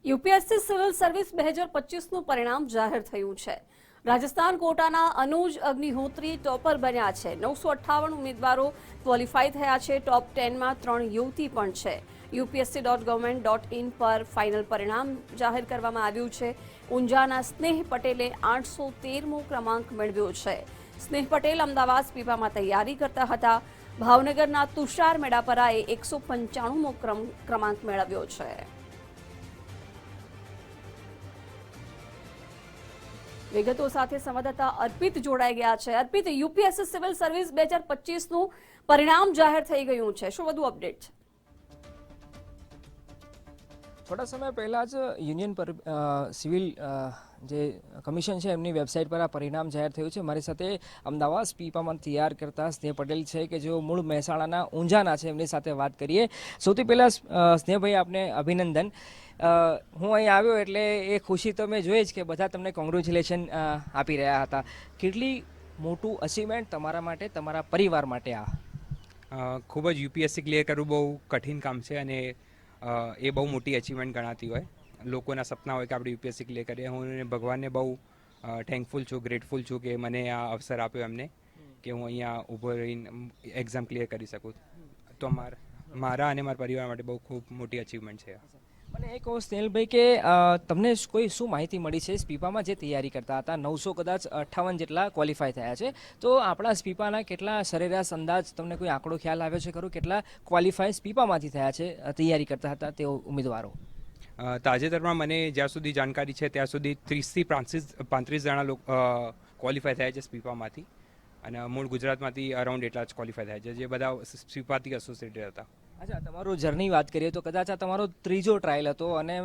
UPSC civil service 2025નું પરિણામ જાહેર થયું છે. રાજસ્થાન કોટાના અનુજ અગ્નિહોત્રી ટોપર બન્યા છે. 958 ઉમેદવારો ક્વોલિફાય થયા છે. ટોપ 10માં 3 યુવતી પણ છે. upsc.government.in પર ફાઇનલ પરિણામ જાહેર કરવામાં આવ્યું છે. ઊંઝાના સ્નેહ પટેલે 813મો ક્રમાંક મેળવ્યો છે. સ્નેહ પટેલ અમદાવાદ સ્પીપામાં તૈયારી કરતા હતા. ભાવનગરના તુષાર મેડાપરાએ 195મો ક્રમાંક મેળવ્યો છે. વિગતો સાથે સંવાદદાતા અર્પિત જોડાઈ ગયા છે. અર્પિત, યુપીએસસી સિવિલ સર્વિસ 2025નું પરિણામ જાહેર થઈ ગયું છે, શું વધુ અપડેટ છે? થોડા સમય પહેલાં જ યુનિયન સિવિલ જે કમિશન છે એમની વેબસાઇટ પર આ પરિણામ જાહેર થયું છે. મારી સાથે અમદાવાદ સ્પીપામાં તૈયાર કરતા સ્નેહ પટેલ છે કે જેઓ મૂળ મહેસાણાના ઊંઝાના છે, એમની સાથે વાત કરીએ. સૌથી પહેલાં સ્નેહભાઈ, આપને અભિનંદન. હું અહીં આવ્યો એટલે એ ખુશી તો મેં જોઈ જ કે બધા તમને કોંગ્રેચ્યુલેશન આપી રહ્યા હતા. કેટલી મોટું અચીવમેન્ટ તમારા માટે, તમારા પરિવાર માટે આ? ખૂબ જ યુપીએસસી ક્લિયર કરવું બહુ કઠિન કામ છે અને એ બહુ મોટી અચીવમેન્ટ ગણાતી હોય. લોકોના સપના હોય કે આપણે યુપીએસસી ક્લિયર કરીએ. હું ભગવાનને બહુ થેન્કફુલ છું, ગ્રેટફુલ છું કે મને આ અવસર આપ્યો એમને, કે હું અહીંયા ઊભો રહીને એક્ઝામ ક્લિયર કરી શકું. તો મારા અને મારા પરિવાર માટે બહુ ખૂબ મોટી અચીવમેન્ટ છે. મને એ કહો સ્નેહલભાઈ કે તમને કોઈ શું માહિતી મળી છે? સ્પીપામાં જે તૈયારી કરતા હતા 900 કદાચ 58 જેટલા ક્વોલિફાય થયા છે, તો આપણા સ્પીપાના કેટલા સરેરાશ અંદાજ તમને કોઈ આંકડો ખ્યાલ આવ્યો છે ખરું? કેટલા ક્વોલિફાય સ્પીપામાંથી થયા છે તૈયારી કરતા હતા તેઓ ઉમેદવારો? તાજેતરમાં મને જ્યાં સુધી જાણકારી છે ત્યાં સુધી 30થી 35 જણા લોકો ક્વોલિફાય થયા છે સ્પીપામાંથી, અને મૂળ ગુજરાતમાંથી અરાઉન્ડ એટલા જ ક્વોલિફાય થયા છે, જે બધા સ્પીપાથી એસોસિએટેડ હતા. અચ્છા, તમારું જર્ની વાત કરીએ તો કદાચ આ તમારો ત્રીજો ટ્રાયલ હતો અને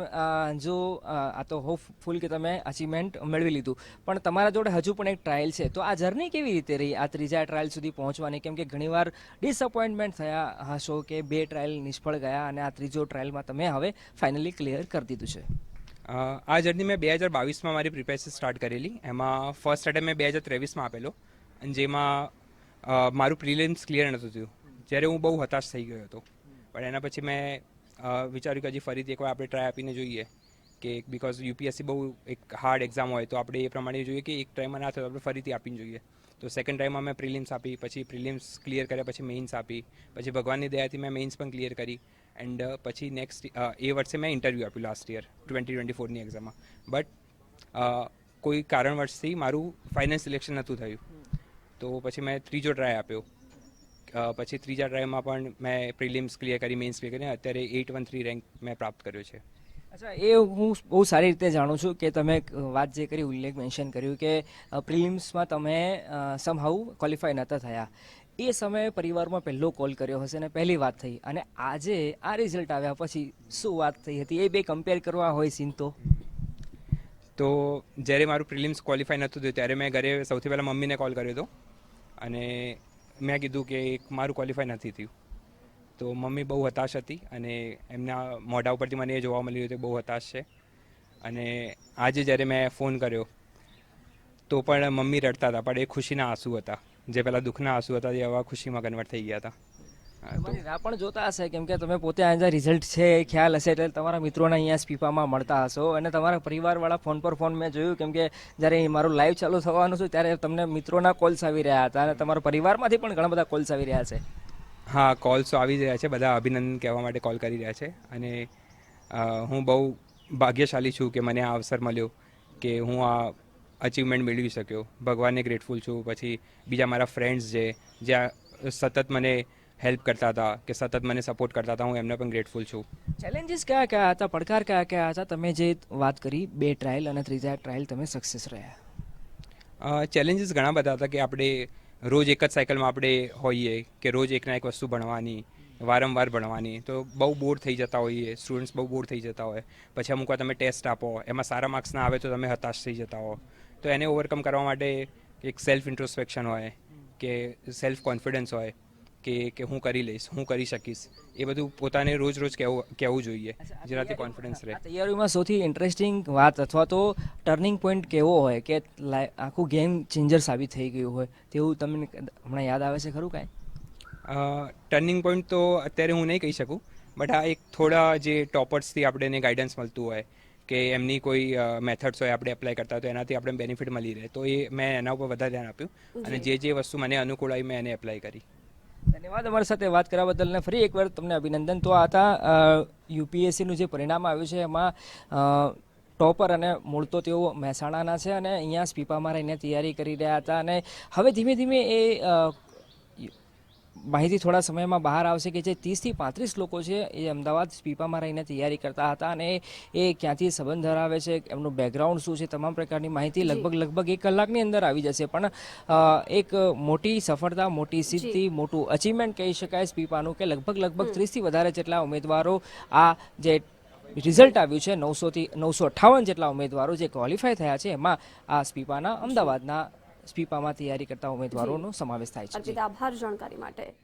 જો આ તો હોપફુલ કે તમે અચીવમેન્ટ મેળવી લીધું, પણ તમારા જોડે હજુ પણ એક ટ્રાયલ છે. તો આ જર્ની કેવી રીતે રહી આ ત્રીજા ટ્રાયલ સુધી પહોંચવાની? કેમ કે ઘણીવાર ડિસઅપોઇન્ટમેન્ટ થયા હશો કે 2 ટ્રાયલ નિષ્ફળ ગયા અને આ ત્રીજો ટ્રાયલમાં તમે હવે ફાઇનલી ક્લિયર કરી દીધું છે. આ જર્ની મેં 2022માં મારી પ્રિપેરેશન સ્ટાર્ટ કરેલી. એમાં ફર્સ્ટ અટેમ્પ મેં 2023માં આપેલો, અને જેમાં મારું પ્રિલિમ્સ ક્લિયર નહોતું થયું, જ્યારે હું બહુ હતાશ થઈ ગયો હતો. પણ એના પછી મેં વિચાર્યું કે હજી ફરીથી એકવાર આપણે ટ્રાય આપીને જોઈએ, કે બિકોઝ યુપીએસસી બહુ એક હાર્ડ એક્ઝામ હોય, તો આપણે એ પ્રમાણે જોઈએ કે એક ટ્રાયમાં ના થયું તો આપણે ફરીથી આપીને જોઈએ. તો સેકન્ડ ટ્રાયમાં મેં પ્રિલિમ્સ આપી, પછી પ્રિલિમ્સ ક્લિયર કર્યા, પછી મેઇન્સ આપી, પછી ભગવાનની દયાથી મેં મેઇન્સ પણ ક્લિયર કરી, એન્ડ પછી નેક્સ્ટ એ વર્ષે મેં ઇન્ટરવ્યૂ આપ્યું લાસ્ટ યર 2024ની એક્ઝામમાં. બટ કોઈ કારણવશથી મારું ફાઇનલ સિલેક્શન નહોતું થયું, તો પછી મેં ત્રીજો ટ્રાય આપ્યો. પછી ત્રીજા ટ્રાયમાં પણ મેં પ્રિલિમ્સ ક્લિયર કરી, મેઇન્સ ક્લિયર કરી, અત્યારે 813 રેન્ક મેં પ્રાપ્ત કર્યો છે. અચ્છા, એ હું બહુ સારી રીતે જાણું છું કે તમે વાત જે કરી, ઉલ્લેખ મેન્શન કર્યું કે પ્રિલિમ્સમાં તમે સમહાઉ ક્વોલિફાય નહોતા થયા. એ સમયે પરિવારમાં પહેલો કોલ કર્યો હશે અને પહેલી વાત થઈ, અને આજે આ રિઝલ્ટ આવ્યા પછી શું વાત થઈ હતી? એ બે કમ્પેર કરવા હોય સીન તો જ્યારે મારું પ્રિલિમ્સ ક્વોલિફાય નહોતું થયું ત્યારે મેં ઘરે સૌથી પહેલાં મમ્મીને કોલ કર્યો હતો, અને મેં કીધું કે મારું ક્વોલિફાય નથી થયું. તો મમ્મી બહુ હતાશ હતી, અને એમના મોઢા ઉપરથી મને એ જોવા મળ્યું કે બહુ હતાશ છે. અને આજે જ્યારે મેં ફોન કર્યો તો પણ મમ્મી રડતા હતા, પણ એ ખુશીના આંસુ હતા. જે પહેલાં દુઃખના આંસુ હતા એ હવે ખુશીમાં કન્વર્ટ થઈ ગયા હતા. રાહ પણ જોતા હશે, કેમ કે તમે પોતે આજે રિઝલ્ટ છે એ ખ્યાલ હશે એટલે તમારા મિત્રોને અહીંયા સ્પીપામાં મળતા હશો, અને તમારા પરિવારવાળા ફોન પર ફોન મેં જોયું, કેમ કે જ્યારે મારું લાઈવ ચાલુ થવાનું હતું ત્યારે તમને મિત્રોના કોલ્સ આવી રહ્યા હતા, અને તમારા પરિવારમાંથી પણ ઘણા બધા કોલ્સ આવી રહ્યા છે. હા, કોલ્સ આવી રહ્યા છે, બધા અભિનંદન કહેવા માટે કોલ કરી રહ્યા છે. અને હું બહુ ભાગ્યશાળી છું કે મને આ અવસર મળ્યો, કે હું આ અચીવમેન્ટ મેળવી શક્યો. ભગવાનને ગ્રેટફુલ છું. પછી બીજા મારા ફ્રેન્ડ્સ જ્યાં સતત મને હેલ્પ કરતા હતા, કે સતત મને સપોર્ટ કરતા હતા, હું એમને પણ ગ્રેટફુલ છું. ચેલેન્જીસ કયા કયા હતા, પડકાર કયા કયા હતા? તમે જે વાત કરી 2 ટ્રાયલ અને ત્રીજા ટ્રાયલ તમે સક્સેસ રહ્યા. ચેલેન્જીસ ઘણા બધા હતા, કે આપણે રોજ એક જ સાયકલમાં આપણે હોઈએ, કે રોજ એકના એક વસ્તુ ભણવાની, વારંવાર ભણવાની, તો બહુ બોર થઈ જતા હોઈએ. સ્ટુડન્ટ્સ બહુ બોર થઈ જતા હોય. પછી અમુક વાર તમે ટેસ્ટ આપો, એમાં સારા માર્ક્સ ના આવે તો તમે હતાશ થઈ જતા હો. તો એને ઓવરકમ કરવા માટે એક સેલ્ફ ઇન્ટ્રોસ્પેક્શન હોય, કે સેલ્ફ કોન્ફિડન્સ હોય, કે હું કરી લઈશ, હું કરી શકીશ. એ બધું પોતાને રોજ રોજ કહેવું જોઈએ, જેનાથી કોન્ફિડન્સ રહે. તૈયારીમાં સૌથી ઇન્ટરેસ્ટિંગ વાત અથવા તો ટર્નિંગ પોઈન્ટ કેવો હોય કે આખું ગેમ ચેન્જર સાબિત થઈ ગયું હોય તેવું તમને હમણાં યાદ આવે છે ખરું કાંઈ? ટર્નિંગ પોઈન્ટ તો અત્યારે હું નહીં કહી શકું, બટ આ એક થોડા જે ટોપર્સથી આપણે ગાઈડન્સ મળતું હોય કે એમની કોઈ મેથડ્સ હોય આપણે એપ્લાય કરતા હોય તો એનાથી આપણે બેનિફિટ મળી રહે, તો એ મેં એના ઉપર વધારે ધ્યાન આપ્યું અને જે વસ્તુ મને અનુકૂળ આવી મેં એને એપ્લાય કરી. ધન્યવાદ અમારી સાથે વાત કરવા બદલ ને ફરી એકવાર તમને અભિનંદન. તો આ હતા યુપીએસસીનું જે પરિણામ આવ્યું છે એમાં ટોપર અને મૂળ તો તેઓ મહેસાણાના છે અને અહીંયા સ્પીપામાં રહીને તૈયારી કરી રહ્યા હતા અને હવે ધીમે ધીમે એ માહિતી થોડા સમયમાં બહાર આવશે કે જે 30થી 35 લોકો છે એ અમદાવાદ સ્પીપામાં રહીને તૈયારી કરતા હતા અને એ ક્યાંથી સંબંધ ધરાવે છે, એમનું બેકગ્રાઉન્ડ શું છે, તમામ પ્રકારની માહિતી લગભગ 1 કલાકની અંદર આવી જશે. પણ એક મોટી સફળતા, મોટી સિદ્ધિ, મોટું અચીવમેન્ટ કહી શકાય સ્પીપાનું કે લગભગ 30થી વધારે જેટલા ઉમેદવારો આ જે રિઝલ્ટ આવ્યું છે 958 જેટલા ઉમેદવારો જે ક્વોલિફાય થયા છે એમાં આ સ્પીપાના અમદાવાદના સ્પીપામાં તૈયારી કરતા ઉમેદવારોનો સમાવેશ થાય છે. અર્પિતા, આભાર જાણકારી માટે.